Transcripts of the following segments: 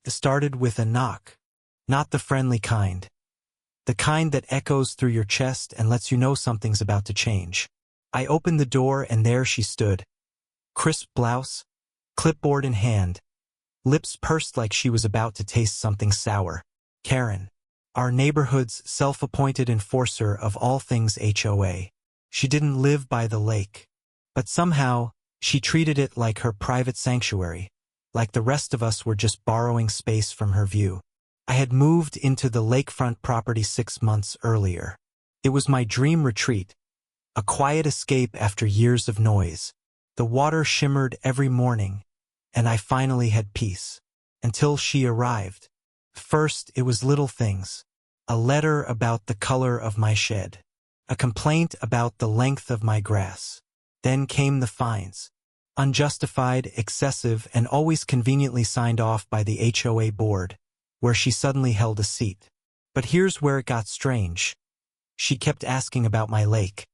It started with a knock. Not the friendly kind. The kind that echoes through your chest and lets you know something's about to change. I opened the door and there she stood. Crisp blouse, clipboard in hand, lips pursed like she was about to taste something sour. Karen, our neighborhood's self-appointed enforcer of all things HOA. She didn't live by the lake, but somehow she treated it like her private sanctuary, like the rest of us were just borrowing space from her view. I had moved into the lakefront property 6 months earlier. It was my dream retreat, a quiet escape after years of noise. The water shimmered every morning, and I finally had peace. Until she arrived. First, it was little things. A letter about the color of my shed. A complaint about the length of my grass. Then came the fines. Unjustified, excessive, and always conveniently signed off by the HOA board, where she suddenly held a seat. But here's where it got strange. She kept asking about my lake.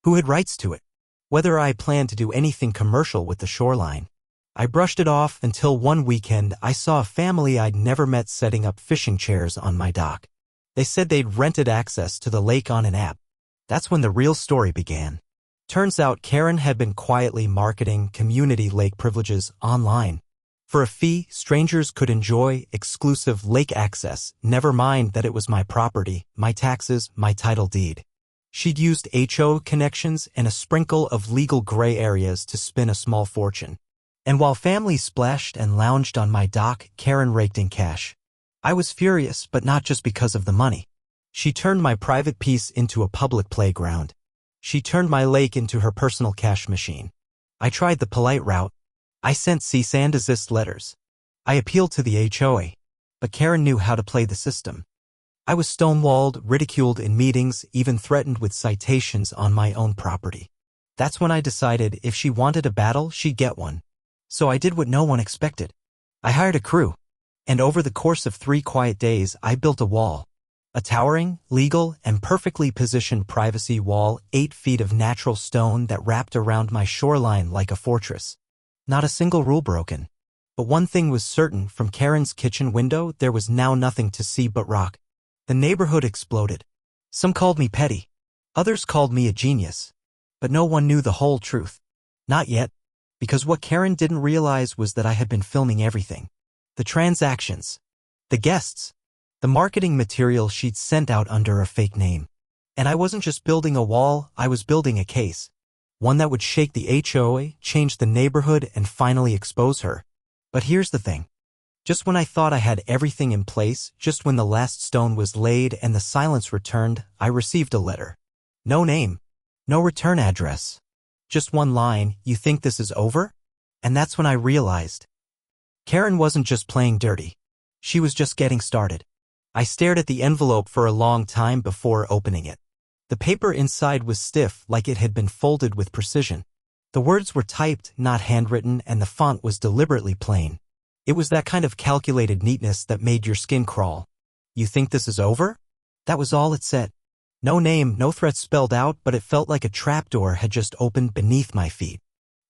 Who had rights to it? Whether I planned to do anything commercial with the shoreline. I brushed it off until one weekend I saw a family I'd never met setting up fishing chairs on my dock. They said they'd rented access to the lake on an app. That's when the real story began. Turns out Karen had been quietly marketing community lake privileges online. For a fee, strangers could enjoy exclusive lake access, never mind that it was my property, my taxes, my title deed. She'd used HOA connections and a sprinkle of legal gray areas to spin a small fortune. And while families splashed and lounged on my dock, Karen raked in cash. I was furious, but not just because of the money. She turned my private piece into a public playground. She turned my lake into her personal cash machine. I tried the polite route. I sent cease and desist letters. I appealed to the HOA. But Karen knew how to play the system. I was stonewalled, ridiculed in meetings, even threatened with citations on my own property. That's when I decided if she wanted a battle, she'd get one. So I did what no one expected. I hired a crew. And over the course of 3 quiet days, I built a wall. A towering, legal, and perfectly positioned privacy wall, 8 feet of natural stone that wrapped around my shoreline like a fortress. Not a single rule broken. But one thing was certain, from Karen's kitchen window, there was now nothing to see but rock. The neighborhood exploded. Some called me petty. Others called me a genius. But no one knew the whole truth. Not yet. Because what Karen didn't realize was that I had been filming everything. The transactions. The guests. The marketing material she'd sent out under a fake name. And I wasn't just building a wall, I was building a case. One that would shake the HOA, change the neighborhood, and finally expose her. But here's the thing. Just when I thought I had everything in place, just when the last stone was laid and the silence returned, I received a letter. No name. No return address. Just one line, "You think this is over?" And that's when I realized. Karen wasn't just playing dirty. She was just getting started. I stared at the envelope for a long time before opening it. The paper inside was stiff, like it had been folded with precision. The words were typed, not handwritten, and the font was deliberately plain. It was that kind of calculated neatness that made your skin crawl. "You think this is over?" That was all it said. No name, no threat spelled out, but it felt like a trapdoor had just opened beneath my feet.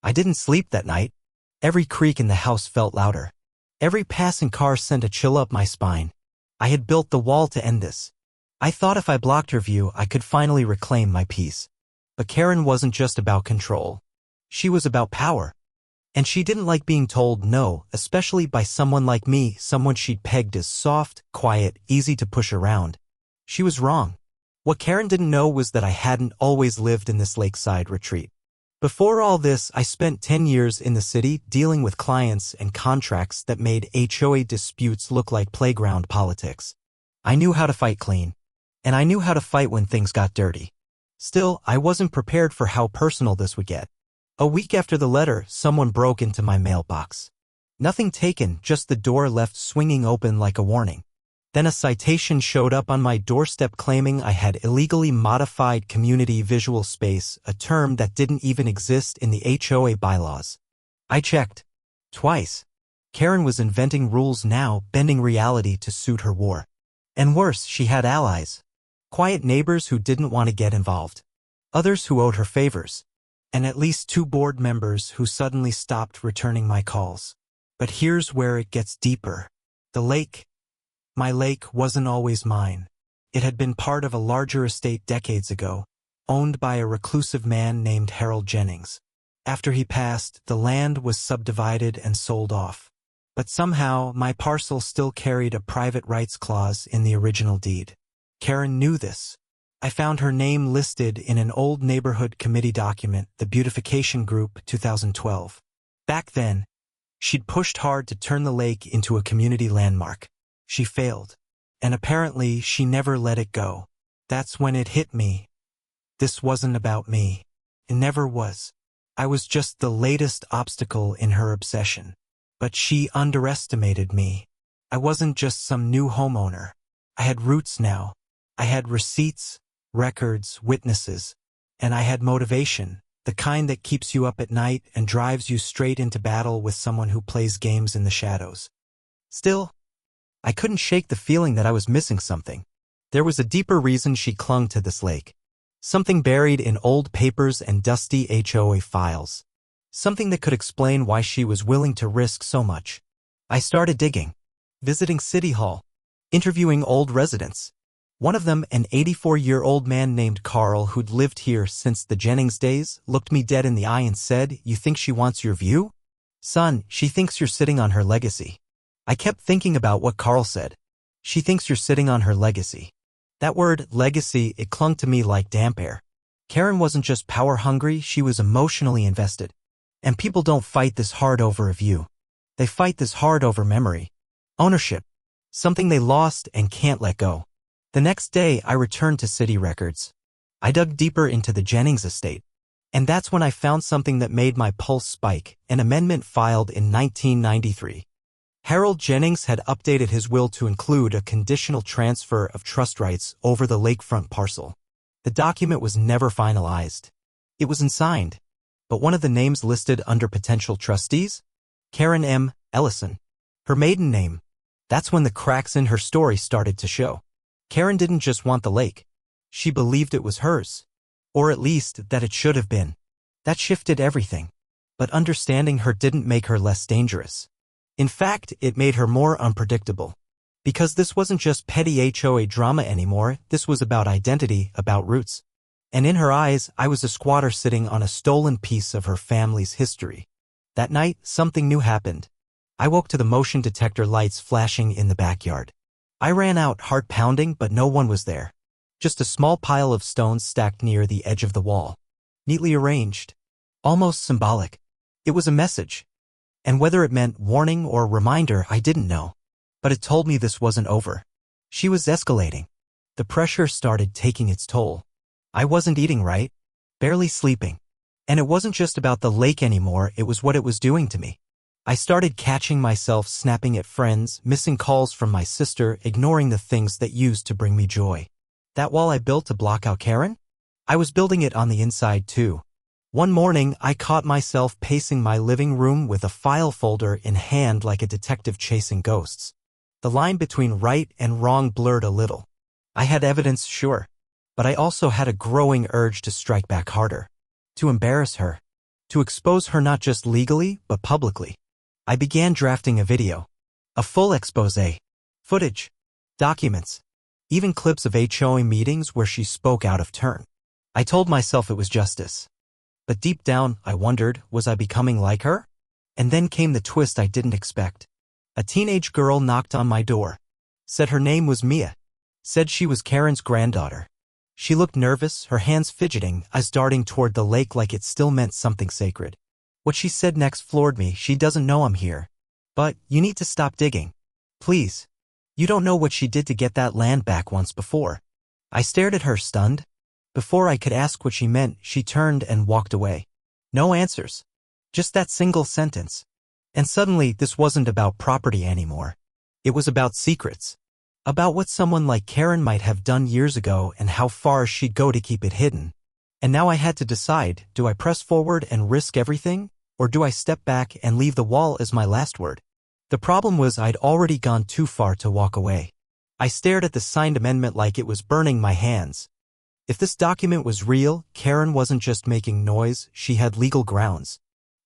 I didn't sleep that night. Every creak in the house felt louder. Every passing car sent a chill up my spine. I had built the wall to end this. I thought if I blocked her view, I could finally reclaim my peace. But Karen wasn't just about control. She was about power. And she didn't like being told no, especially by someone like me, someone she'd pegged as soft, quiet, easy to push around. She was wrong. What Karen didn't know was that I hadn't always lived in this lakeside retreat. Before all this, I spent 10 years in the city dealing with clients and contracts that made HOA disputes look like playground politics. I knew how to fight clean. And I knew how to fight when things got dirty. Still, I wasn't prepared for how personal this would get. A week after the letter, someone broke into my mailbox. Nothing taken, just the door left swinging open like a warning. Then a citation showed up on my doorstep claiming I had illegally modified community visual space, a term that didn't even exist in the HOA bylaws. I checked. Twice. Karen was inventing rules now, bending reality to suit her war. And worse, she had allies. Quiet neighbors who didn't want to get involved. Others who owed her favors. And at least 2 board members who suddenly stopped returning my calls. But here's where it gets deeper. The lake. My lake wasn't always mine. It had been part of a larger estate decades ago, owned by a reclusive man named Harold Jennings. After he passed, the land was subdivided and sold off. But somehow, my parcel still carried a private rights clause in the original deed. Karen knew this. I found her name listed in an old neighborhood committee document, the Beautification Group, 2012. Back then, she'd pushed hard to turn the lake into a community landmark. She failed. And apparently, she never let it go. That's when it hit me. This wasn't about me. It never was. I was just the latest obstacle in her obsession. But she underestimated me. I wasn't just some new homeowner. I had roots now. I had receipts, records, witnesses. And I had motivation, the kind that keeps you up at night and drives you straight into battle with someone who plays games in the shadows. Still, I couldn't shake the feeling that I was missing something. There was a deeper reason she clung to this lake. Something buried in old papers and dusty HOA files. Something that could explain why she was willing to risk so much. I started digging, visiting City Hall, interviewing old residents. One of them, an 84-year-old man named Carl who'd lived here since the Jennings days, looked me dead in the eye and said, "You think she wants your view? Son, she thinks you're sitting on her legacy." I kept thinking about what Carl said. She thinks you're sitting on her legacy. That word, legacy, it clung to me like damp air. Karen wasn't just power-hungry, she was emotionally invested. And people don't fight this hard over a view. They fight this hard over memory. Ownership. Something they lost and can't let go. The next day, I returned to City Records. I dug deeper into the Jennings estate. And that's when I found something that made my pulse spike, an amendment filed in 1993. Harold Jennings had updated his will to include a conditional transfer of trust rights over the lakefront parcel. The document was never finalized. It was unsigned. But one of the names listed under potential trustees? Karen M. Ellison. Her maiden name. That's when the cracks in her story started to show. Karen didn't just want the lake. She believed it was hers. Or at least that it should have been. That shifted everything. But understanding her didn't make her less dangerous. In fact, it made her more unpredictable. Because this wasn't just petty HOA drama anymore, this was about identity, about roots. And in her eyes, I was a squatter sitting on a stolen piece of her family's history. That night, something new happened. I woke to the motion detector lights flashing in the backyard. I ran out, heart pounding, but no one was there. Just a small pile of stones stacked near the edge of the wall. Neatly arranged. Almost symbolic. It was a message. And whether it meant warning or reminder, I didn't know. But it told me this wasn't over. She was escalating. The pressure started taking its toll. I wasn't eating right, barely sleeping. And it wasn't just about the lake anymore, it was what it was doing to me. I started catching myself snapping at friends, missing calls from my sister, ignoring the things that used to bring me joy. That wall I built to block out Karen? I was building it on the inside too. One morning, I caught myself pacing my living room with a file folder in hand like a detective chasing ghosts. The line between right and wrong blurred a little. I had evidence, sure. But I also had a growing urge to strike back harder. To embarrass her. To expose her not just legally, but publicly. I began drafting a video. A full exposé. Footage. Documents. Even clips of HOA meetings where she spoke out of turn. I told myself it was justice. But deep down, I wondered, was I becoming like her? And then came the twist I didn't expect. A teenage girl knocked on my door. Said her name was Mia. Said she was Karen's granddaughter. She looked nervous, her hands fidgeting, eyes darting toward the lake like it still meant something sacred. What she said next floored me. She doesn't know I'm here. But you need to stop digging. Please. You don't know what she did to get that land back once before. I stared at her, stunned. Before I could ask what she meant, she turned and walked away. No answers. Just that single sentence. And suddenly, this wasn't about property anymore. It was about secrets. About what someone like Karen might have done years ago and how far she'd go to keep it hidden. And now I had to decide, do I press forward and risk everything, or do I step back and leave the wall as my last word? The problem was I'd already gone too far to walk away. I stared at the signed amendment like it was burning my hands. If this document was real, Karen wasn't just making noise, she had legal grounds.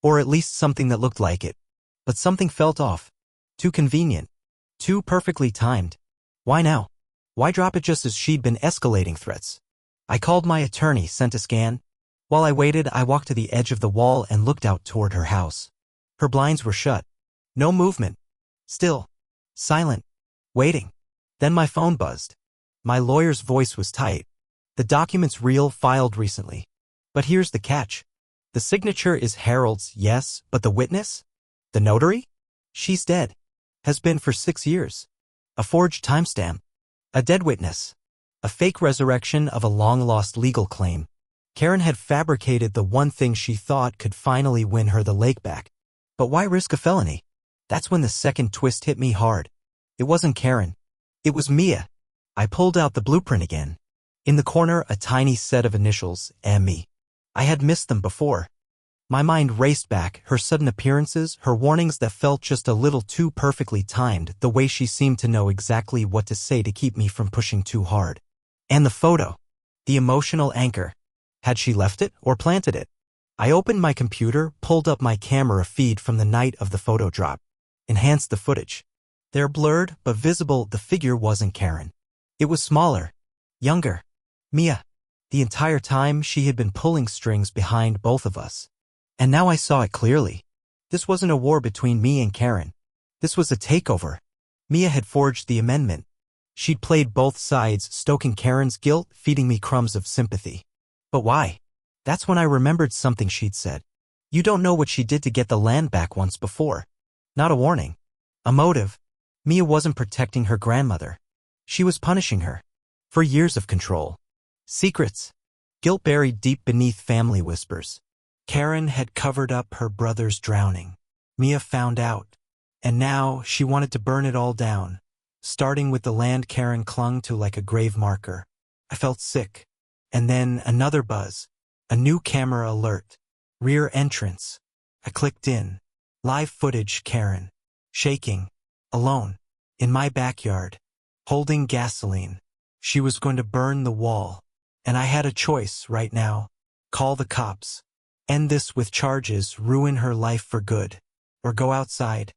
Or at least something that looked like it. But something felt off. Too convenient. Too perfectly timed. Why now? Why drop it just as she'd been escalating threats? I called my attorney, sent a scan. While I waited, I walked to the edge of the wall and looked out toward her house. Her blinds were shut. No movement. Still. Silent. Waiting. Then my phone buzzed. My lawyer's voice was tight. The document's real, filed recently. But here's the catch. The signature is Harold's, yes, but the witness? The notary? She's dead. Has been for 6 years. A forged timestamp. A dead witness. A fake resurrection of a long-lost legal claim. Karen had fabricated the one thing she thought could finally win her the lake back. But why risk a felony? That's when the second twist hit me hard. It wasn't Karen. It was Mia. I pulled out the blueprint again. In the corner, a tiny set of initials, M.E. I had missed them before. My mind raced back, her sudden appearances, her warnings that felt just a little too perfectly timed, the way she seemed to know exactly what to say to keep me from pushing too hard. And the photo. The emotional anchor. Had she left it or planted it? I opened my computer, pulled up my camera feed from the night of the photo drop. Enhanced the footage. There, blurred but visible, the figure wasn't Karen. It was smaller. Younger. Mia. The entire time she had been pulling strings behind both of us. And now I saw it clearly. This wasn't a war between me and Karen. This was a takeover. Mia had forged the amendment. She'd played both sides, stoking Karen's guilt, feeding me crumbs of sympathy. But why? That's when I remembered something she'd said. You don't know what she did to get the land back once before. Not a warning. A motive. Mia wasn't protecting her grandmother. She was punishing her. For years of control. Secrets. Guilt buried deep beneath family whispers. Karen had covered up her brother's drowning. Mia found out. And now she wanted to burn it all down, starting with the land Karen clung to like a grave marker. I felt sick. And then another buzz. A new camera alert. Rear entrance. I clicked in. Live footage, Karen. Shaking. Alone. In my backyard. Holding gasoline. She was going to burn the wall. And I had a choice right now. Call the cops. End this with charges, ruin her life for good. Or go outside.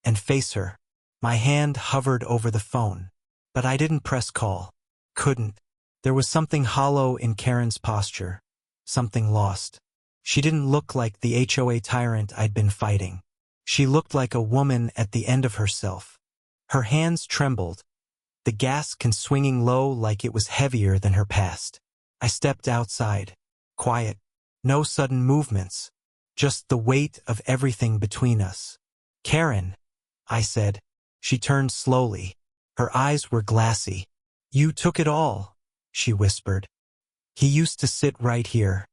And face her. My hand hovered over the phone. But I didn't press call. Couldn't. There was something hollow in Karen's posture. Something lost. She didn't look like the HOA tyrant I'd been fighting. She looked like a woman at the end of herself. Her hands trembled. The gas can swinging low like it was heavier than her past. I stepped outside. Quiet. No sudden movements. Just the weight of everything between us. Karen, I said. She turned slowly. Her eyes were glassy. You took it all, she whispered. He used to sit right here.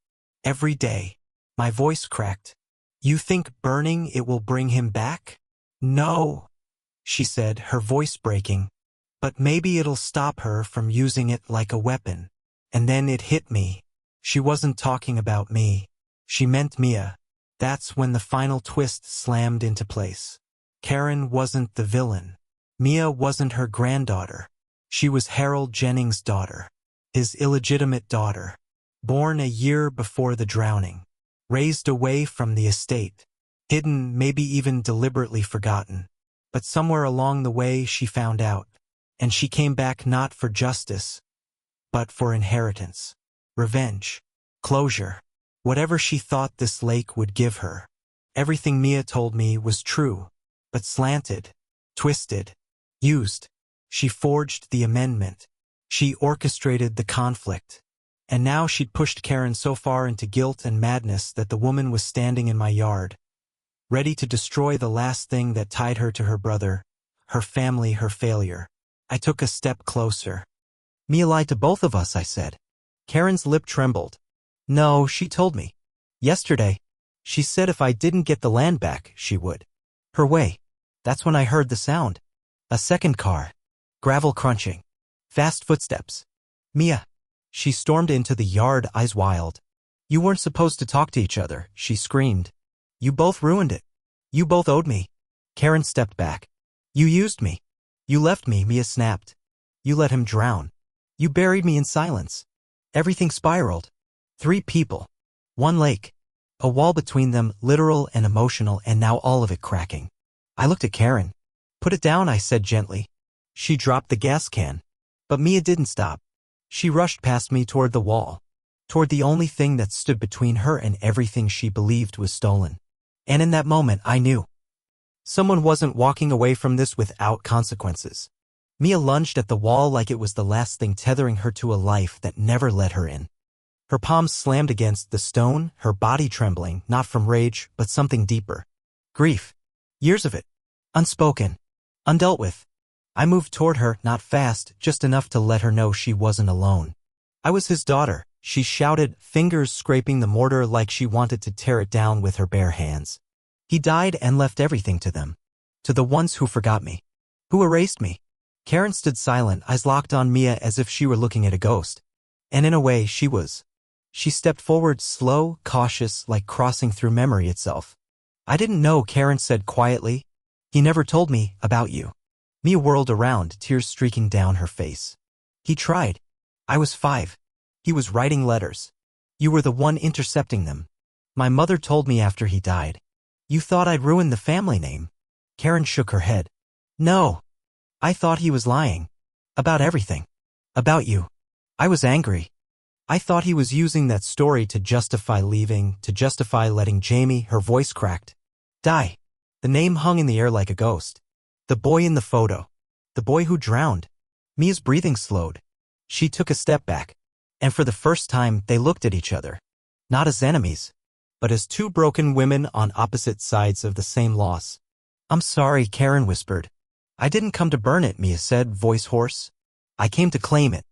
Every day. My voice cracked. You think burning it will bring him back? No, she said, her voice breaking. But maybe it'll stop her from using it like a weapon. And then it hit me. She wasn't talking about me. She meant Mia. That's when the final twist slammed into place. Karen wasn't the villain. Mia wasn't her granddaughter. She was Harold Jennings' daughter. His illegitimate daughter. Born a year before the drowning. Raised away from the estate. Hidden, maybe even deliberately forgotten. But somewhere along the way she found out. And she came back not for justice, but for inheritance. Revenge. Closure. Whatever she thought this lake would give her. Everything Mia told me was true, but slanted, twisted, used. She forged the amendment. She orchestrated the conflict. And now she'd pushed Karen so far into guilt and madness that the woman was standing in my yard, ready to destroy the last thing that tied her to her brother, her family, her failure. I took a step closer. Mia lied to both of us, I said. Karen's lip trembled. No, she told me. Yesterday. She said if I didn't get the land back, she would. Her way. That's when I heard the sound. A second car. Gravel crunching. Fast footsteps. Mia. She stormed into the yard, eyes wild. You weren't supposed to talk to each other, she screamed. You both ruined it. You both owed me. Karen stepped back. You used me. You left me, Mia snapped. You let him drown. You buried me in silence. Everything spiraled. 3 people. 1 lake. A wall between them, literal and emotional, and now all of it cracking. I looked at Karen. Put it down, I said gently. She dropped the gas can. But Mia didn't stop. She rushed past me toward the wall, toward the only thing that stood between her and everything she believed was stolen. And in that moment, I knew. Someone wasn't walking away from this without consequences. Mia lunged at the wall like it was the last thing tethering her to a life that never let her in. Her palms slammed against the stone, her body trembling, not from rage, but something deeper. Grief. Years of it. Unspoken. Undealt with. I moved toward her, not fast, just enough to let her know she wasn't alone. I was his daughter, she shouted, fingers scraping the mortar like she wanted to tear it down with her bare hands. He died and left everything to them. To the ones who forgot me. Who erased me. Karen stood silent, eyes locked on Mia as if she were looking at a ghost. And in a way, she was. She stepped forward, slow, cautious, like crossing through memory itself. I didn't know, Karen said quietly. He never told me about you. Mia whirled around, tears streaking down her face. He tried. I was 5. He was writing letters. You were the one intercepting them. My mother told me after he died. You thought I'd ruin the family name. Karen shook her head. No. I thought he was lying. About everything. About you. I was angry. I thought he was using that story to justify leaving, to justify letting Jamie, her voice cracked, die. The name hung in the air like a ghost. The boy in the photo. The boy who drowned. Mia's breathing slowed. She took a step back. And for the first time, they looked at each other. Not as enemies, but as two broken women on opposite sides of the same loss. I'm sorry, Karen whispered. I didn't come to burn it, Mia said, voice hoarse. I came to claim it.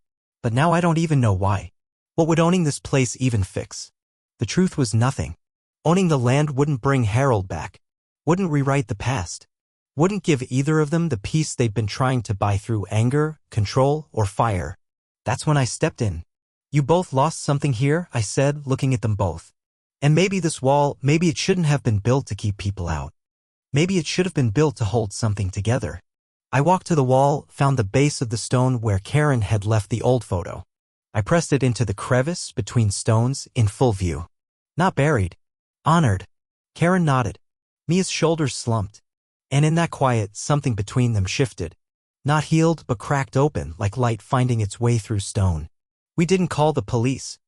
But now I don't even know why. What would owning this place even fix? The truth was nothing. Owning the land wouldn't bring Harold back. Wouldn't rewrite the past. Wouldn't give either of them the peace they'd been trying to buy through anger, control, or fire. That's when I stepped in. You both lost something here, I said, looking at them both. And maybe this wall, maybe it shouldn't have been built to keep people out. Maybe it should have been built to hold something together. I walked to the wall, found the base of the stone where Karen had left the old photo. I pressed it into the crevice between stones in full view. Not buried. Honored. Karen nodded. Mia's shoulders slumped. And in that quiet, something between them shifted. Not healed, but cracked open, like light finding its way through stone. We didn't call the police.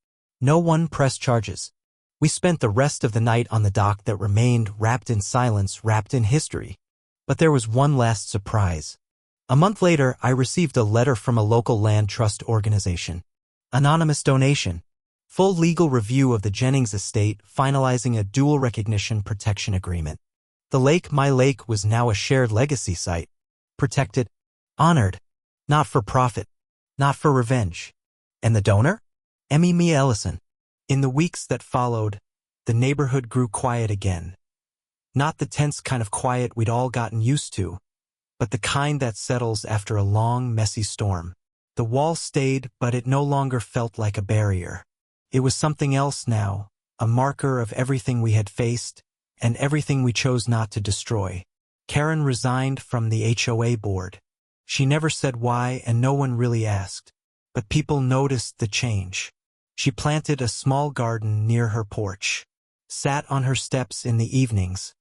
No one pressed charges. We spent the rest of the night on the dock that remained wrapped in silence, wrapped in history. But there was one last surprise. A month later, I received a letter from a local land trust organization. Anonymous donation. Full legal review of the Jennings estate, finalizing a dual recognition protection agreement. The lake, my lake, was now a shared legacy site. Protected. Honored. Not for profit. Not for revenge. And the donor? Mia Ellison. In the weeks that followed, the neighborhood grew quiet again. Not the tense kind of quiet we'd all gotten used to, but the kind that settles after a long, messy storm. The wall stayed, but it no longer felt like a barrier. It was something else now, a marker of everything we had faced, and everything we chose not to destroy. Karen resigned from the HOA board. She never said why, and no one really asked. But people noticed the change. She planted a small garden near her porch, sat on her steps in the evenings,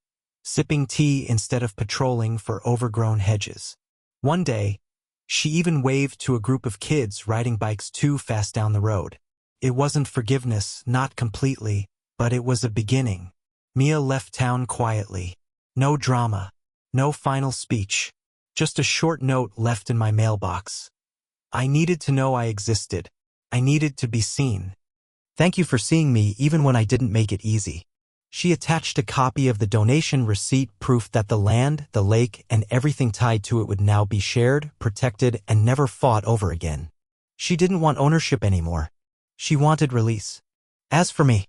sipping tea instead of patrolling for overgrown hedges. One day, she even waved to a group of kids riding bikes too fast down the road. It wasn't forgiveness, not completely, but it was a beginning. Mia left town quietly. No drama. No final speech. Just a short note left in my mailbox. I needed to know I existed. I needed to be seen. Thank you for seeing me even when I didn't make it easy. She attached a copy of the donation receipt, proof that the land, the lake, and everything tied to it would now be shared, protected, and never fought over again. She didn't want ownership anymore. She wanted release. As for me,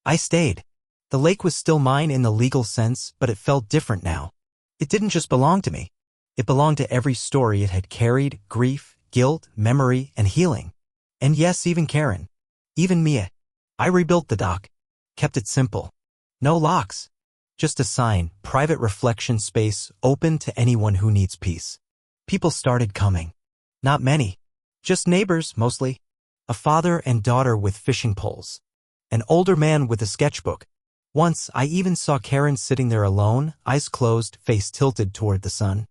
I stayed. The lake was still mine in the legal sense, but it felt different now. It didn't just belong to me. It belonged to every story it had carried, grief, guilt, memory, and healing. And yes, even Karen. Even Mia. I rebuilt the dock. Kept it simple. No locks. Just a sign, private reflection space, open to anyone who needs peace. People started coming. Not many. Just neighbors, mostly. A father and daughter with fishing poles. An older man with a sketchbook. Once, I even saw Karen sitting there alone, eyes closed, face tilted toward the sun.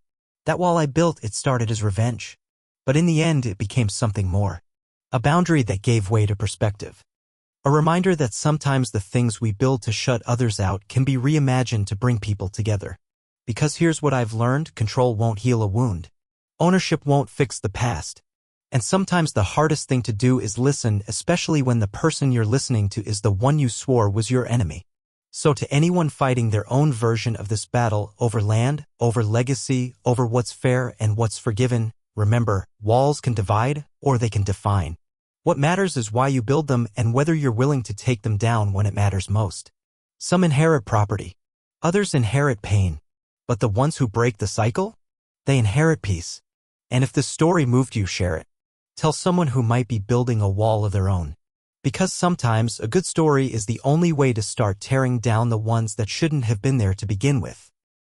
That wall I built, it started as revenge. But in the end, it became something more. A boundary that gave way to perspective. A reminder that sometimes the things we build to shut others out can be reimagined to bring people together. Because here's what I've learned: control won't heal a wound. Ownership won't fix the past. And sometimes the hardest thing to do is listen, especially when the person you're listening to is the one you swore was your enemy. So to anyone fighting their own version of this battle over land, over legacy, over what's fair and what's forgiven, remember, walls can divide or they can define. What matters is why you build them and whether you're willing to take them down when it matters most. Some inherit property. Others inherit pain. But the ones who break the cycle? They inherit peace. And if this story moved you, share it. Tell someone who might be building a wall of their own. Because sometimes a good story is the only way to start tearing down the ones that shouldn't have been there to begin with.